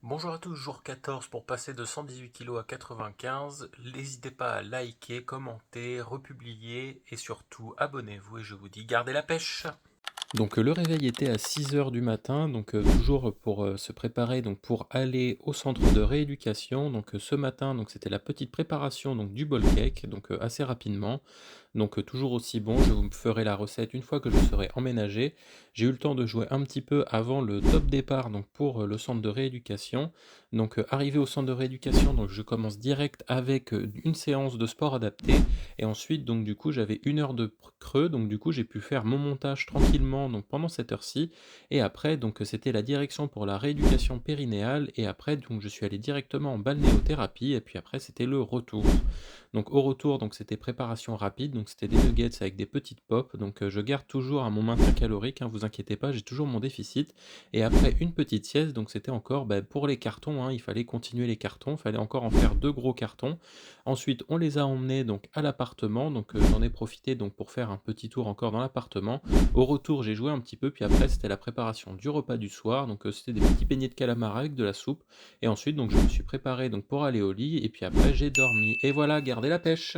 Bonjour à tous, jour 14 pour passer de 118 kilos à 95. N'hésitez pas à liker, commenter, republier et surtout abonnez-vous et je vous dis gardez la pêche. Donc le réveil était à 6 heures du matin, donc toujours pour, se préparer donc pour aller au centre de rééducation. Donc ce matin, donc c'était la petite préparation donc du bol cake, donc assez rapidement. Donc toujours aussi bon, je vous ferai la recette une fois que je serai emménagé. J'ai eu le temps de jouer un petit peu avant le top départ donc pour, le centre de rééducation. Donc arrivé au centre de rééducation, donc je commence direct avec, une séance de sport adapté et ensuite donc du coup j'avais 1 heure de creux, donc du coup j'ai pu faire mon montage tranquillement donc pendant cette heure-ci et après donc c'était la direction pour la rééducation périnéale et après donc je suis allé directement en balnéothérapie et puis après c'était le retour. Donc au retour, donc c'était préparation rapide, donc c'était des nuggets avec des petites pops, donc je garde toujours à mon maintien calorique, hein, vous inquiétez pas, j'ai toujours mon déficit et après une petite sieste, donc c'était encore, pour les cartons, hein, il fallait continuer les cartons, il fallait encore en faire 2 gros cartons. Ensuite, on les a emmenés donc à l'appartement, donc j'en ai profité donc pour faire un petit tour encore dans l'appartement. Au retour, j'ai joué un petit peu, puis après c'était la préparation du repas du soir, donc c'était des petits beignets de calamar avec de la soupe et ensuite donc je me suis préparé donc pour aller au lit et puis après j'ai dormi et voilà, gardez la pêche!